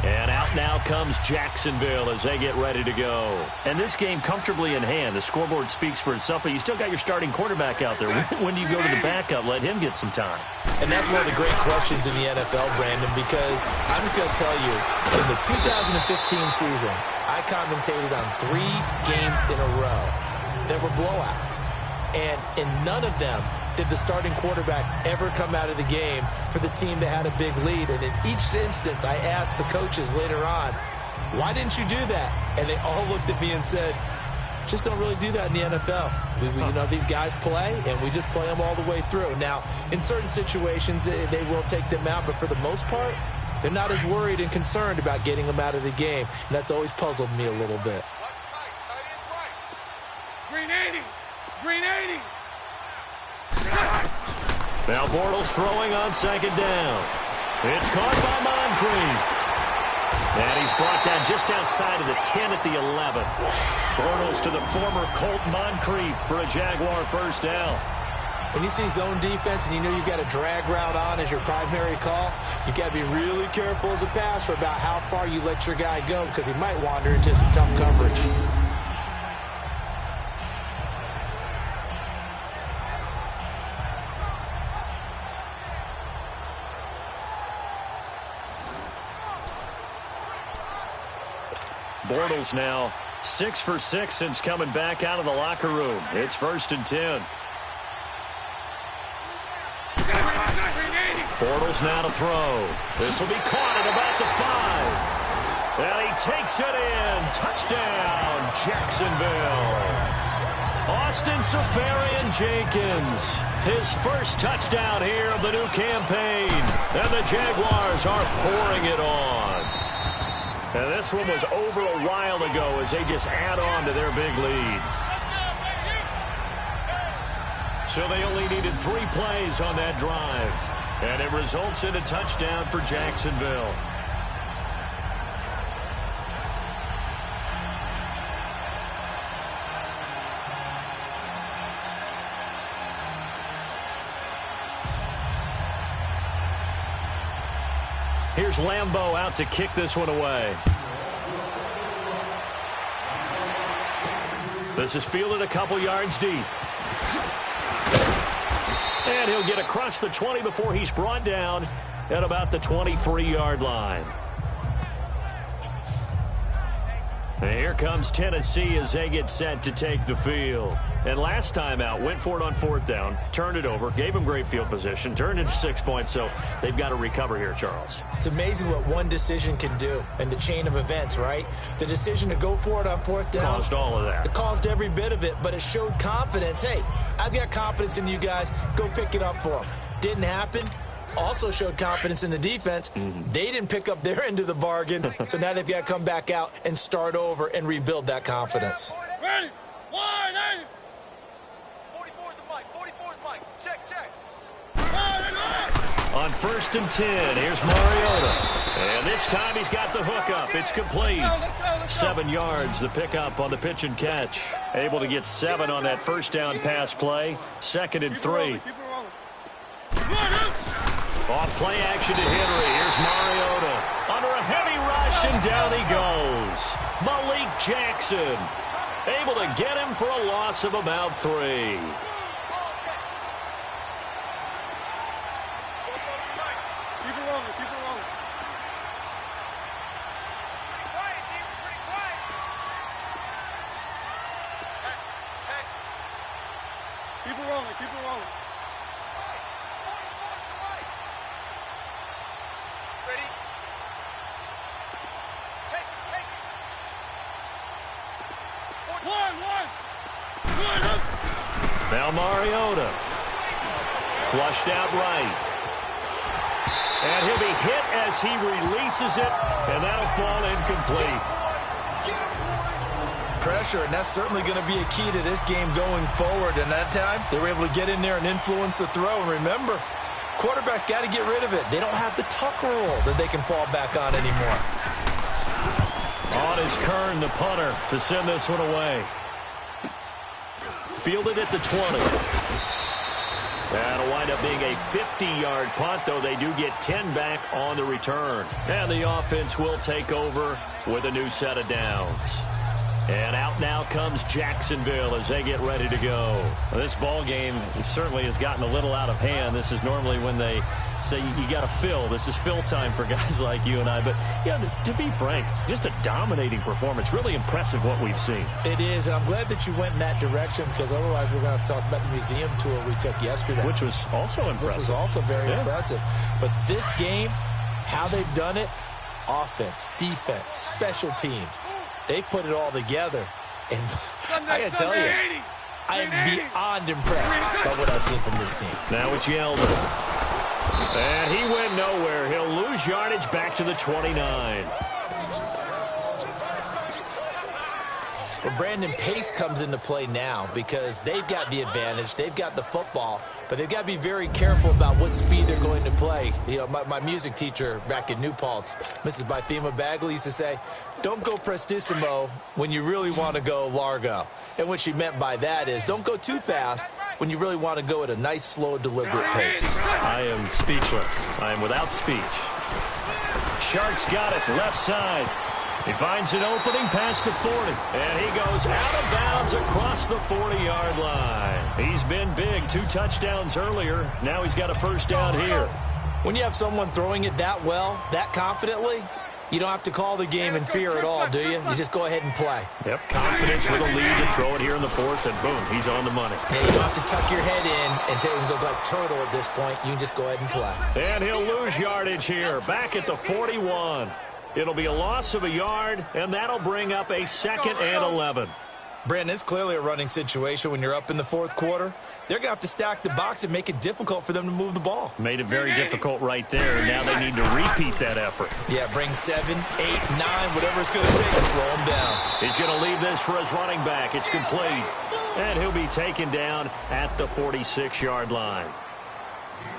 And out now comes Jacksonville as they get ready to go. And this game comfortably in hand. The scoreboard speaks for itself, but you still got your starting quarterback out there. When do you go to the backup? Let him get some time. And that's one of the great questions in the NFL, Brandon, because I'm just going to tell you, in the 2015 season, I commentated on 3 games in a row that were blowouts. And in none of them did the starting quarterback ever come out of the game for the team that had a big lead. And in each instance, I asked the coaches later on, why didn't you do that? And they all looked at me and said, just don't really do that in the NFL. You know, these guys play, and we just play them all the way through. Now, in certain situations, they will take them out, but for the most part, they're not as worried and concerned about getting them out of the game. And that's always puzzled me a little bit. Green 80. Green 80. Now Bortles throwing on second down. It's caught by Moncrief. And he's brought down just outside of the 10 at the 11. Bortles to the former Colt Moncrief for a Jaguar first down. When you see zone defense and you know you've got a drag route on as your primary call, you've got to be really careful as a passer about how far you let your guy go because he might wander into some tough coverage. Bortles now 6 for 6 since coming back out of the locker room. It's 1st and 10. Bortles now to throw. This will be caught at about the 5. And he takes it in. Touchdown, Jacksonville. Austin Seferian-Jenkins. His first touchdown here of the new campaign. And the Jaguars are pouring it on. And this one was over a while ago as they just add on to their big lead. So they only needed 3 plays on that drive. And it results in a touchdown for Jacksonville. Here's Lambeau out to kick this one away. This is fielded a couple yards deep. And he'll get across the 20 before he's brought down at about the 23-yard line. And here comes Tennessee as they get set to take the field. And last time out, went for it on 4th down, turned it over, gave them great field position, turned into 6 points, so they've got to recover here, Charles. It's amazing what one decision can do in the chain of events, right? The decision to go for it on 4th down. Caused all of that. It caused every bit of it, but it showed confidence. Hey, I've got confidence in you guys. Go pick it up for them. Didn't happen. Also showed confidence in the defense. They didn't pick up their end of the bargain, so now they've got to come back out and start over and rebuild that confidence. Ready? 180. 44's the mic. 44's mic. Check, check. 180. On 1st and 10, here's Mariota. And this time he's got the hookup. It's complete. 7 yards, the pickup on the pitch and catch. Able to get 7 on that first down pass play. 2nd and 3. Off play action to Henry. Here's Mariota. Under a heavy rush, and down he goes. Malik Jackson able to get him for a loss of about 3. Keep it rolling. Ready? Take it. One. Now Mariota. Flushed out right. And he'll be hit as he releases it, and that'll fall incomplete. Pressure, and that's certainly going to be a key to this game going forward. And that time, they were able to get in there and influence the throw. And remember, quarterbacks got to get rid of it. They don't have the tuck rule that they can fall back on anymore. On is Kern, the punter, to send this one away. Fielded at the 20. That'll wind up being a 50-yard punt, though they do get 10 back on the return. And the offense will take over with a new set of downs. And out now comes Jacksonville as they get ready to go. Well, this ball game certainly has gotten a little out of hand. This is normally when they say you got to fill. This is fill time for guys like you and I. But, yeah, to be frank, just a dominating performance. Really impressive what we've seen. It is, and I'm glad that you went in that direction, because otherwise we're going to have to talk about the museum tour we took yesterday. Which was also impressive. Which was also very impressive. But this game, how they've done it, offense, defense, special teams, they put it all together. And I got to tell you, I am beyond impressed by what I've seen from this team. Now it's Yeldon. And he went nowhere. He'll lose yardage back to the 29. Well, Brandon, pace comes into play now because they've got the advantage. They've got the football, but they've got to be very careful about what speed they're going to play. You know, my music teacher back in New Paltz, Mrs. Bythema Bagley, used to say, don't go prestissimo when you really want to go largo. And what she meant by that is don't go too fast when you really want to go at a nice, slow, deliberate pace. I am speechless. I am without speech. Sharks got it, left side. He finds an opening past the 40, and he goes out of bounds across the 40-yard line. He's been big, 2 touchdowns earlier. Now he's got a first down here. When you have someone throwing it that well, that confidently, you don't have to call the game in fear at all, do you? You just go ahead and play. Yep, confidence with a lead to throw it here in the 4th, and boom, he's on the money. Yeah, you don't have to tuck your head in and take and go like turtle at this point. You can just go ahead and play. And he'll lose yardage here, back at the 41. It'll be a loss of a yard, and that'll bring up a 2nd and 11. Brandon, it's clearly a running situation when you're up in the 4th quarter. They're going to have to stack the box and make it difficult for them to move the ball. Made it very difficult right there. Now they need to repeat that effort. Yeah, bring 7, 8, 9, whatever it's going to take to slow him down. He's going to leave this for his running back. It's complete. And he'll be taken down at the 46-yard line.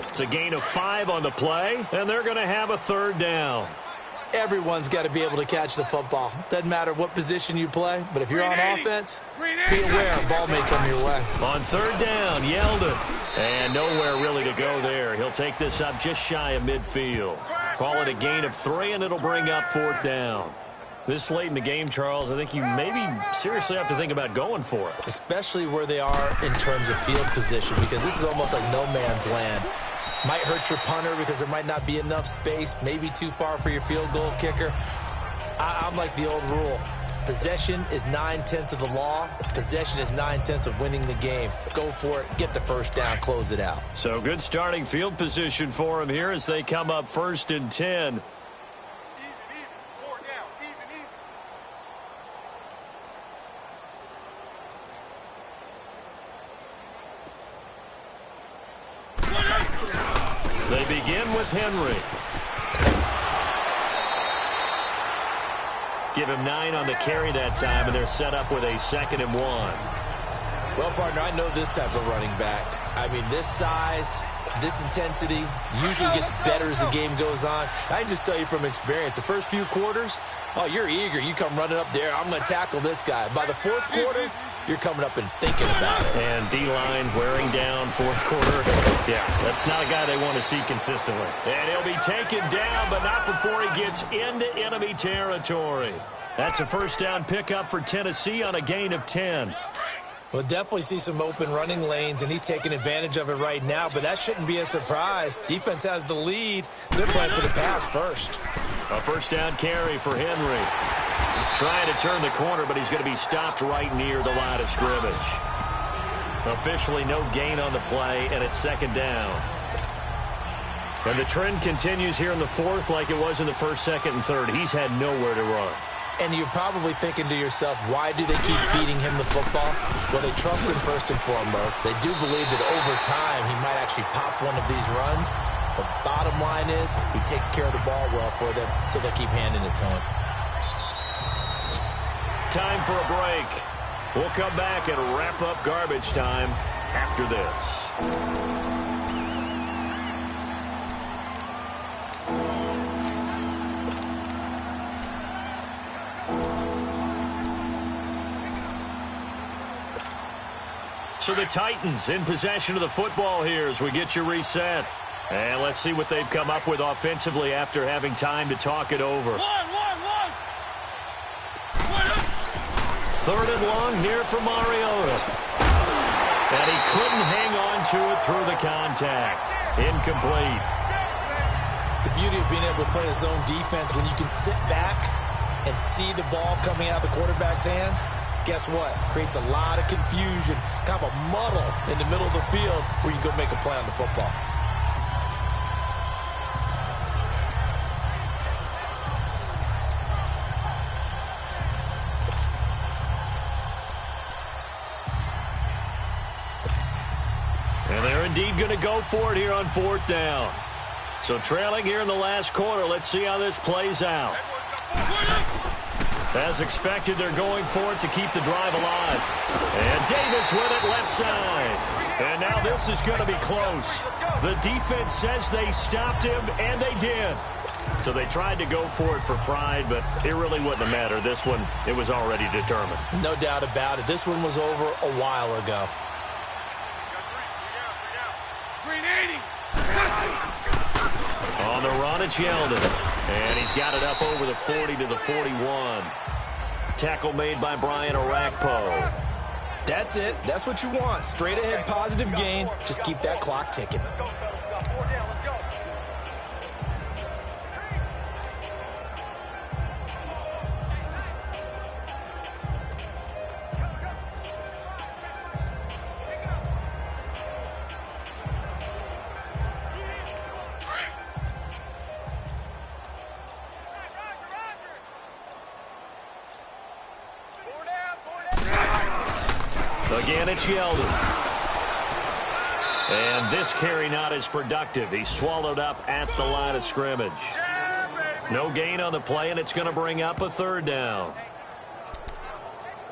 It's a gain of 5 on the play, and they're going to have a 3rd down. Everyone's got to be able to catch the football. Doesn't matter what position you play, but if you're on offense, be aware a ball may come your way. On 3rd down, Yeldon. And nowhere really to go there. He'll take this up just shy of midfield. Call it a gain of 3, and it'll bring up 4th down. This late in the game, Charles, I think you maybe seriously have to think about going for it. Especially where they are in terms of field position, because this is almost like no man's land. Might hurt your punter because there might not be enough space, maybe too far for your field goal kicker. I'm like the old rule. Possession is 9/10 of the law. Possession is 9/10 of winning the game. Go for it, get the first down, close it out. So good starting field position for him here as they come up 1st and 10. They begin with Henry. Give him 9 on the carry that time, and they're set up with a 2nd and 1. Well, partner, I know this type of running back. I mean, this size, this intensity usually gets better as the game goes on. I can just tell you from experience, the first few quarters, oh, you're eager. You come running up there, I'm going to tackle this guy. By the fourth quarter, you're coming up and thinking about it. And D-line wearing down fourth quarter. Yeah, that's not a guy they want to see consistently. And he'll be taken down, but not before he gets into enemy territory. That's a first down pickup for Tennessee on a gain of 10. We'll definitely see some open running lanes, and he's taking advantage of it right now, but that shouldn't be a surprise. Defense has the lead. They're playing for the pass first. A first down carry for Henry. Trying to turn the corner, but he's going to be stopped right near the line of scrimmage. Officially no gain on the play, and it's second down. And the trend continues here in the fourth like it was in the first, second, and third. He's had nowhere to run. And you're probably thinking to yourself, why do they keep feeding him the football? Well, they trust him first and foremost. They do believe that over time he might actually pop one of these runs. But bottom line is he takes care of the ball well for them, so they'll keep handing it to him. Time for a break. We'll come back and wrap up garbage time after this. So the Titans in possession of the football here as we get you reset. And let's see what they've come up with offensively after having time to talk it over. Third and long here for Mariota. And he couldn't hang on to it through the contact. Incomplete. The beauty of being able to play a zone defense when you can sit back and see the ball coming out of the quarterback's hands, guess what? Creates a lot of confusion, kind of a muddle in the middle of the field where you can go make a play on the football. And they're indeed going to go for it here on fourth down. So trailing here in the last quarter, let's see how this plays out. As expected, they're going for it to keep the drive alive. And Davis with it left side. And now this is going to be close. The defense says they stopped him, and they did. So they tried to go for it for pride, but it really wouldn't have mattered. This one, it was already determined. No doubt about it. This one was over a while ago. 380. On the run, it's Yeldon. And he's got it up over the 40 to the 41. Tackle made by Brian Orakpo. That's it. That's what you want. Straight ahead, positive gain. Just keep that clock ticking. Again, it's Yeldon. And this carry not as productive. He's swallowed up at the line of scrimmage. No gain on the play, and it's going to bring up a third down.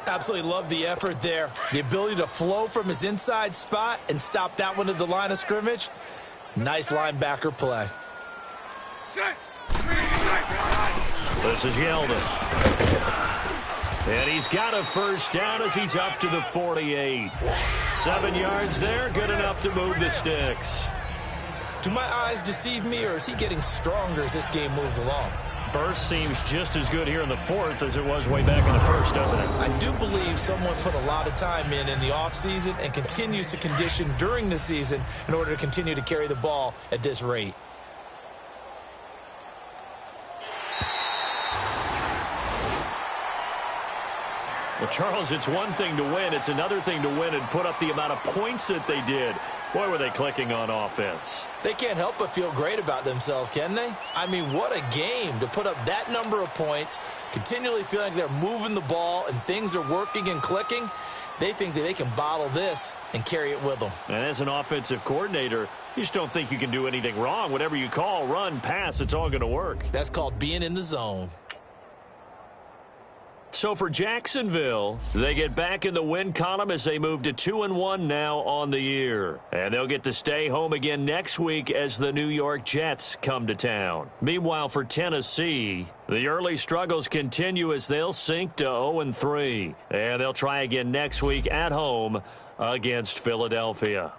Absolutely love the effort there. The ability to flow from his inside spot and stop that one at the line of scrimmage. Nice linebacker play. This is Yeldon. And he's got a first down as he's up to the 48. 7 yards there, good enough to move the sticks. Do my eyes deceive me, or is he getting stronger as this game moves along? Burst seems just as good here in the fourth as it was way back in the first, doesn't it? I do believe someone put a lot of time in the offseason and continues to condition during the season in order to continue to carry the ball at this rate. Well, Charles, it's one thing to win. It's another thing to win and put up the amount of points that they did. Boy, were they clicking on offense. They can't help but feel great about themselves, can they? I mean, what a game to put up that number of points, continually feeling like they're moving the ball and things are working and clicking. They think that they can bottle this and carry it with them. And as an offensive coordinator, you just don't think you can do anything wrong. Whatever you call, run, pass, it's all going to work. That's called being in the zone. So for Jacksonville, they get back in the win column as they move to 2-1 now on the year. And they'll get to stay home again next week as the New York Jets come to town. Meanwhile, for Tennessee, the early struggles continue as they'll sink to 0-3. And they'll try again next week at home against Philadelphia.